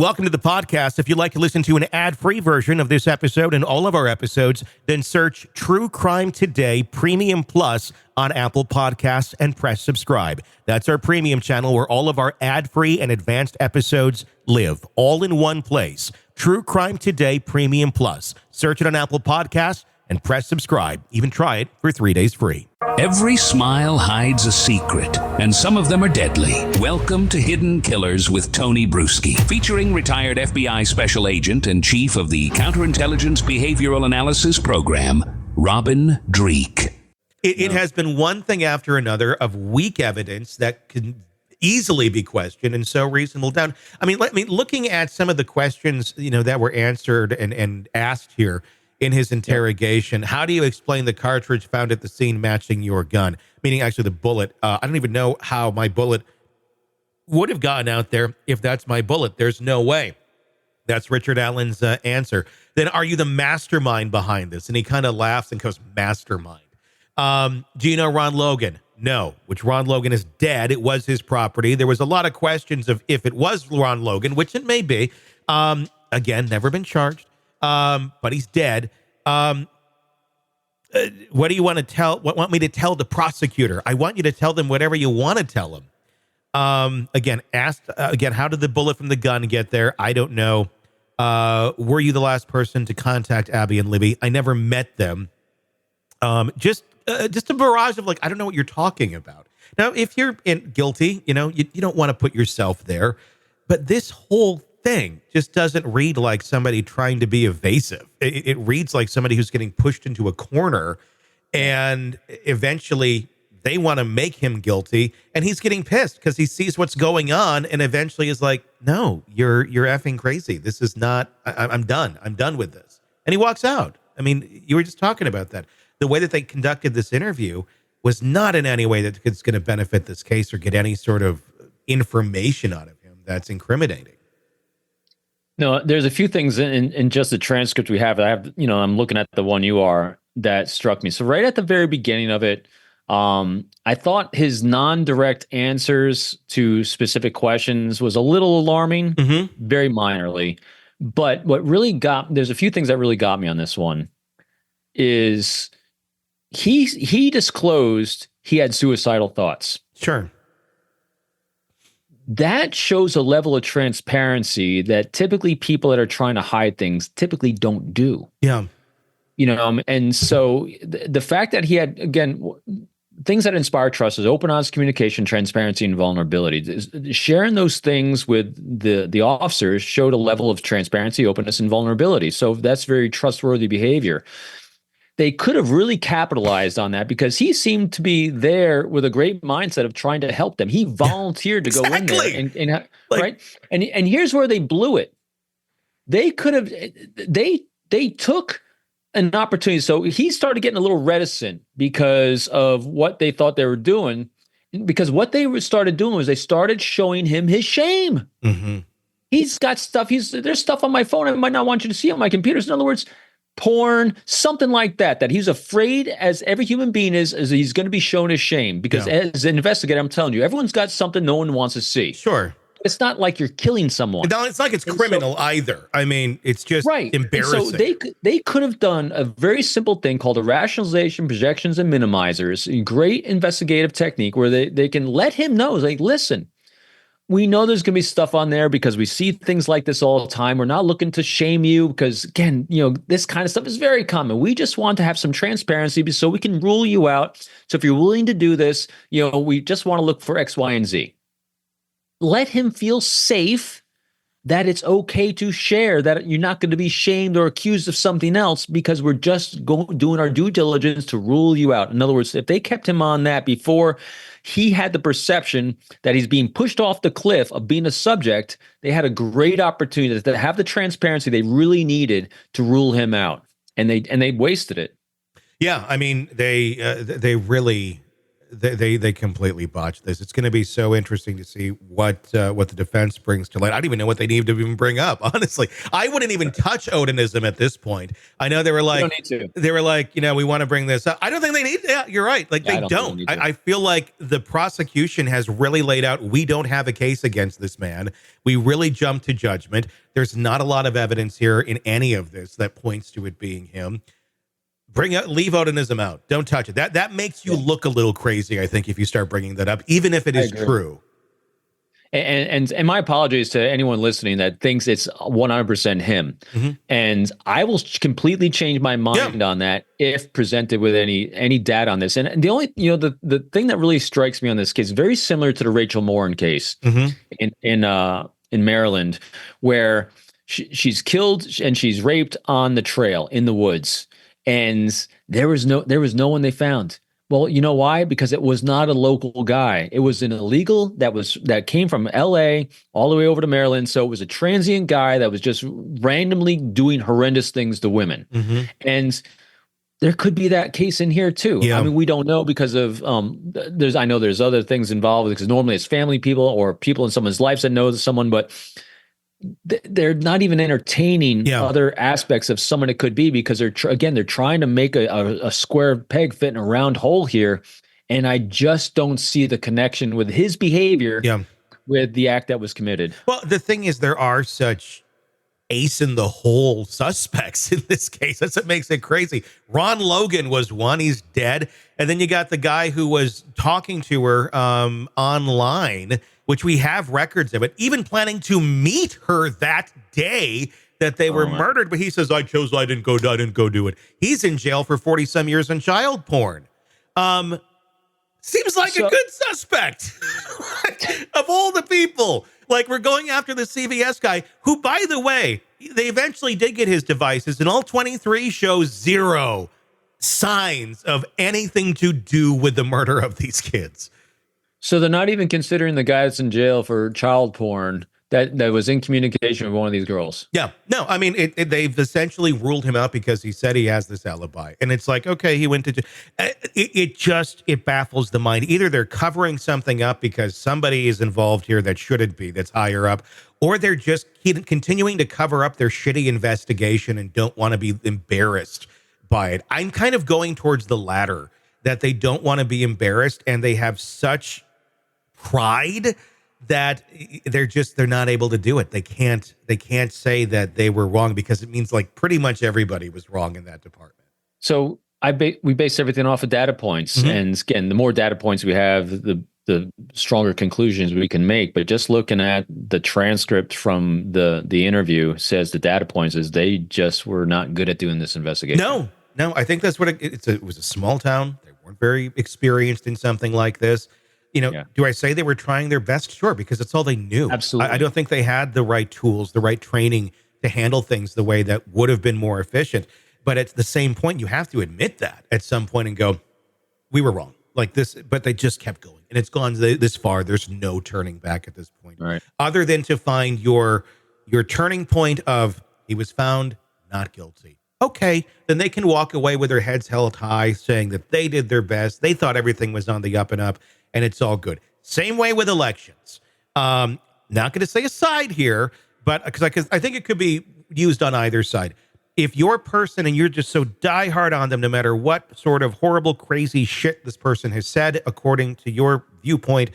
Welcome to the podcast. If you'd like to listen to an ad-free version of this episode and all of our episodes, then search True Crime Today Premium Plus on Apple Podcasts and press subscribe. That's our premium channel where all of our ad-free and advanced episodes live, all in one place. True Crime Today Premium Plus. Search it on Apple Podcasts and press subscribe. Even try it for 3 days free. Every smile hides a secret, and some of them are deadly. Welcome to Hidden Killers with Tony Bruschi, featuring retired FBI Special Agent and Chief of the Counterintelligence Behavioral Analysis Program, Robin Dreeke. It has been one thing after another of weak evidence that can easily be questioned and so reasonable down. Looking at some of the questions, that were answered and asked here in his interrogation, how do you explain the cartridge found at the scene matching your gun? Meaning actually the bullet. I don't even know how my bullet would have gotten out there if that's my bullet. There's no way. That's Richard Allen's answer. Then are you the mastermind behind this? And he kind of laughs and goes, mastermind. Do you know Ron Logan? No, which Ron Logan is dead. It was his property. There was a lot of questions of if it was Ron Logan, which it may be. Again, never been charged. But he's dead. What do you want to tell? What want me to tell the prosecutor? I want you to tell them whatever you want to tell them. Again, asked again, how did the bullet from the gun get there? I don't know. Were you the last person to contact Abby and Libby? I never met them. Just a barrage of I don't know what you're talking about. Now, if you're guilty, you don't want to put yourself there, but this whole thing just doesn't read like somebody trying to be evasive. It reads like somebody who's getting pushed into a corner, and eventually they want to make him guilty, and he's getting pissed because he sees what's going on, and eventually is like, no, you're effing crazy. This is not, I'm done. I'm done with this. And he walks out. I mean, you were just talking about that. The way that they conducted this interview was not in any way that it's going to benefit this case or get any sort of information out of him that's incriminating. No, there's a few things in just the transcript we have. I'm looking at the one you are that struck me. So right at the very beginning of it, I thought his non-direct answers to specific questions was a little alarming, very minorly. But there's a few things that really got me on this one is he disclosed he had suicidal thoughts. Sure. That shows a level of transparency that typically people that are trying to hide things typically don't do. Yeah. And so the fact that he had, again, things that inspire trust is open, honest communication, transparency, and vulnerability. Sharing those things with the officers showed a level of transparency, openness, and vulnerability. So that's very trustworthy behavior. They could have really capitalized on that because he seemed to be there with a great mindset of trying to help them. He volunteered to go in there, right? And here's where they blew it. They could have, they took an opportunity. So he started getting a little reticent because of what they thought they were doing. Because what they started doing was they started showing him his shame. Mm-hmm. He's got stuff. There's stuff on my phone I might not want you to see on my computers. In other words, porn, something like that he's afraid, as every human being is he's going to be shown his shame. Because as an investigator, I'm telling you, everyone's got something no one wants to see. Sure. It's not like you're killing someone. No, it's like it's criminal either. I mean, it's just embarrassing. So they could have done a very simple thing called a rationalization, projections, and minimizers. A great investigative technique where they can let him know, like, listen, we know there's going to be stuff on there because we see things like this all the time. We're not looking to shame you because, again, this kind of stuff is very common. We just want to have some transparency so we can rule you out. So if you're willing to do this, we just want to look for X, Y, and Z. Let him feel safe that it's okay to share, that you're not going to be shamed or accused of something else because we're just doing our due diligence to rule you out. In other words, if they kept him on that before he had the perception that he's being pushed off the cliff of being a subject, they had a great opportunity to have the transparency they really needed to rule him out, and they wasted it. Yeah, I mean, they really they completely botched this. It's going to be so interesting to see what the defense brings to light. I don't even know what they need to even bring up. Honestly, I wouldn't even touch Odinism at this point. I know they were like, we want to bring this up. I don't think they need. Yeah, you're right. Like they don't. I feel like the prosecution has really laid out. We don't have a case against this man. We really jumped to judgment. There's not a lot of evidence here in any of this that points to it being him. Leave Odinism out. Don't touch it. That makes you look a little crazy, I think, if you start bringing that up, even if it is true. And my apologies to anyone listening that thinks it's 100% him. Mm-hmm. And I will completely change my mind on that if presented with any data on this. And the only, the thing that really strikes me on this case is very similar to the Rachel Morin case in Maryland, where she's killed and she's raped on the trail in the woods. And there was no one they found. Well, you know why? Because it was not a local guy. It was an illegal that came from LA all the way over to Maryland. So it was a transient guy that was just randomly doing horrendous things to women. Mm-hmm. And there could be that case in here too. Yeah. I mean, we don't know because of I know there's other things involved because normally it's family people or people in someone's lives that know someone, but they're not even entertaining other aspects of someone it could be because they're trying to make a square peg fit in a round hole here. And I just don't see the connection with his behavior with the act that was committed. Well, the thing is, there are such ace in the hole suspects in this case. That's what makes it crazy. Ron Logan was one. He's dead. And then you got the guy who was talking to her online, which we have records of it, even planning to meet her that day that they were murdered. But he says, I didn't go do it. He's in jail for 40 some years on child porn. Seems like a good suspect of all the people. Like, we're going after the CVS guy who, by the way, they eventually did get his devices, and all 23 show zero signs of anything to do with the murder of these kids. So they're not even considering the guy that's in jail for child porn that was in communication with one of these girls. Yeah. No, I mean, they've essentially ruled him out because he said he has this alibi. And it's like, okay, he went to jail. It baffles the mind. Either they're covering something up because somebody is involved here that shouldn't be, that's higher up, or they're just continuing to cover up their shitty investigation and don't want to be embarrassed by it. I'm kind of going towards the latter, that they don't want to be embarrassed and they have such pride that they're not able to do it. They can't say that they were wrong because it means like pretty much everybody was wrong in that department. So we base everything off of data points. Mm-hmm. And again, the more data points we have, the stronger conclusions we can make. But just looking at the transcript from the interview says the data points is they just were not good at doing this investigation. No, I think that's what it was a small town. They weren't very experienced in something like this. Do I say they were trying their best? Sure, because that's all they knew. Absolutely. I don't think they had the right tools, the right training to handle things the way that would have been more efficient. But at the same point, you have to admit that at some point and go, we were wrong. Like this, but they just kept going. And it's gone this far. There's no turning back at this point. Right. Other than to find your turning point of he was found not guilty. Okay, then they can walk away with their heads held high saying that they did their best. They thought everything was on the up and up. And it's all good. Same way with elections. Not going to say a side here, but because I think it could be used on either side. If you're a person and you're just so diehard on them, no matter what sort of horrible, crazy shit this person has said, according to your viewpoint,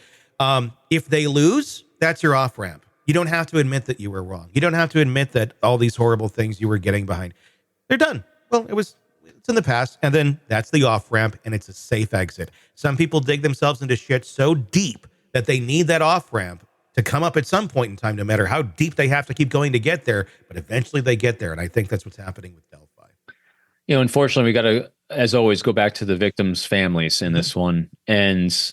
if they lose, that's your off ramp. You don't have to admit that you were wrong. You don't have to admit that all these horrible things you were getting behind. They're done. Well, it's in the past, and then that's the off-ramp, and it's a safe exit. Some people dig themselves into shit so deep that they need that off-ramp to come up at some point in time, no matter how deep they have to keep going to get there, but eventually they get there, and I think that's what's happening with Delphi. Unfortunately, we got to, as always, go back to the victims' families in this one. And,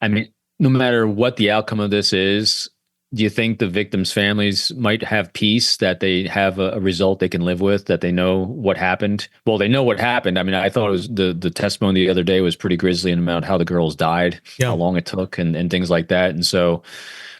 I mean, no matter what the outcome of this is, do you think the victims' families might have peace that they have a result they can live with, that they know what happened? Well, they know what happened. I mean, I thought it was the testimony the other day was pretty grisly about how the girls died, how long it took and things like that. And so,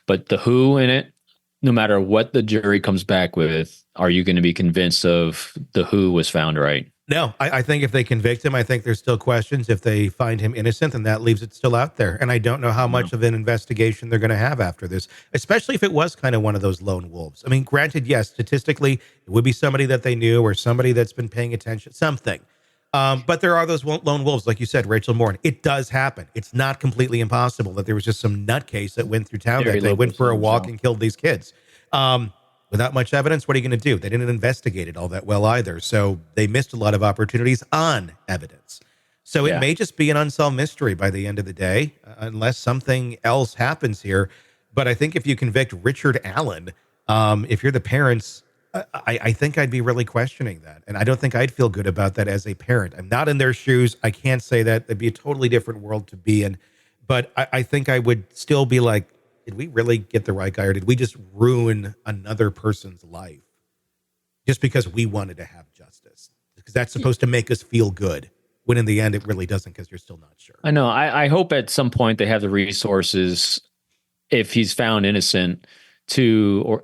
but the who in it, no matter what the jury comes back with, are you going to be convinced of the who was found right? No, I think if they convict him, I think there's still questions. If they find him innocent, then that leaves it still out there. And I don't know how much of an investigation they're going to have after this, especially if it was kind of one of those lone wolves. I mean, granted, yes, statistically, it would be somebody that they knew or somebody that's been paying attention, something. But there are those lone wolves, like you said, Rachel Moore. It does happen. It's not completely impossible that there was just some nutcase that went through town that day, went for a walk and killed these kids. Without much evidence, what are you going to do? They didn't investigate it all that well either. So they missed a lot of opportunities on evidence. So it may just be an unsolved mystery by the end of the day, unless something else happens here. But I think if you convict Richard Allen, if you're the parents, I think I'd be really questioning that. And I don't think I'd feel good about that as a parent. I'm not in their shoes. I can't say that. It'd be a totally different world to be in. But I think I would still be like, did we really get the right guy, or did we just ruin another person's life just because we wanted to have justice? Because that's supposed to make us feel good, when in the end it really doesn't, because you're still not sure. I know. I hope at some point they have the resources, if he's found innocent, to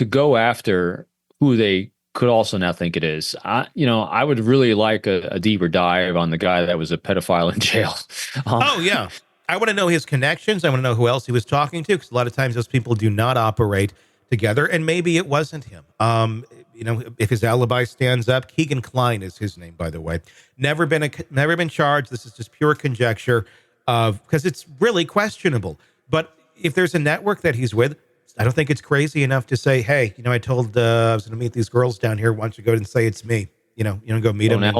go after who they could also now think it is. I would really like a deeper dive on the guy that was a pedophile in jail. I want to know his connections. I want to know who else he was talking to, because a lot of times those people do not operate together, and maybe it wasn't him. If his alibi stands up, Keegan Kline is his name, by the way. Never been charged. This is just pure conjecture, because it's really questionable. But if there's a network that he's with, I don't think it's crazy enough to say, hey, I told I was going to meet these girls down here. Why don't you go and say it's me? You don't go meet them. An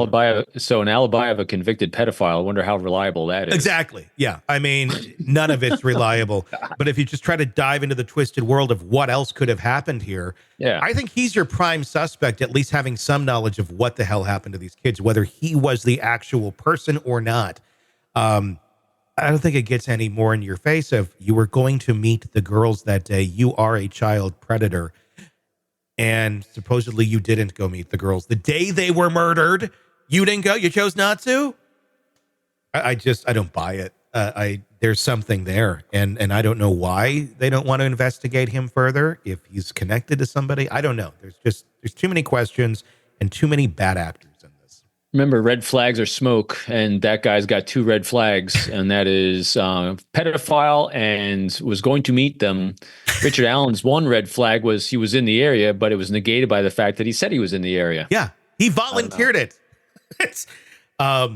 alibi of a convicted pedophile. I wonder how reliable that is. Exactly. Yeah. I mean, none of it's reliable. But if you just try to dive into the twisted world of what else could have happened here, I think he's your prime suspect, at least having some knowledge of what the hell happened to these kids, whether he was the actual person or not. I don't think it gets any more in your face of, you were going to meet the girls that day. You are a child predator. And supposedly you didn't go meet the girls the day they were murdered. You didn't go. You chose not to. I don't buy it. There's something there, and I don't know why they don't want to investigate him further. If he's connected to somebody, I don't know. There's too many questions and too many bad actors in this. Remember, red flags are smoke, and that guy's got 2 red flags, and that is pedophile and was going to meet them. Richard Allen's one red flag was he was in the area, but it was negated by the fact that he said he was in the area. Yeah, he volunteered it. I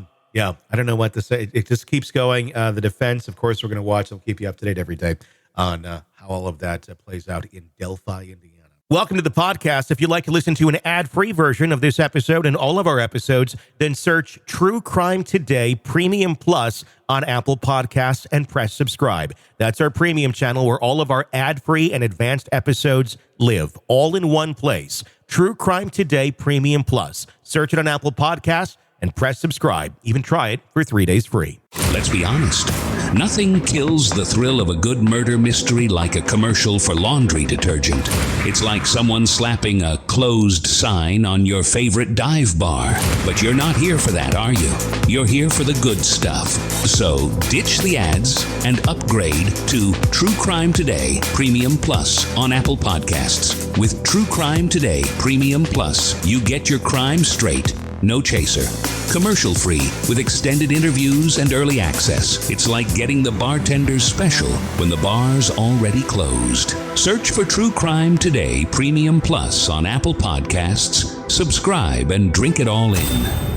don't know what to say. It just keeps going. The defense, of course, we're going to watch. I'll keep you up to date every day on how all of that plays out in Delphi, Indiana. Welcome to the podcast. If you'd like to listen to an ad-free version of this episode and all of our episodes, then search True Crime Today Premium Plus on Apple Podcasts and press subscribe. That's our premium channel where all of our ad-free and advanced episodes live, all in one place. True Crime Today Premium Plus. Search it on Apple Podcasts and press subscribe. Even try it for 3 days free. Let's be honest. Nothing kills the thrill of a good murder mystery like a commercial for laundry detergent. It's like someone slapping a closed sign on your favorite dive bar. But you're not here for that, are you? You're here for the good stuff. So ditch the ads and upgrade to True Crime Today Premium Plus on Apple Podcasts. With True Crime Today Premium Plus, you get your crime straight. No chaser. Commercial free with extended interviews and early access. It's like getting the bartender's special when the bar's already closed. Search for True Crime Today Premium Plus on Apple Podcasts. Subscribe and drink it all in.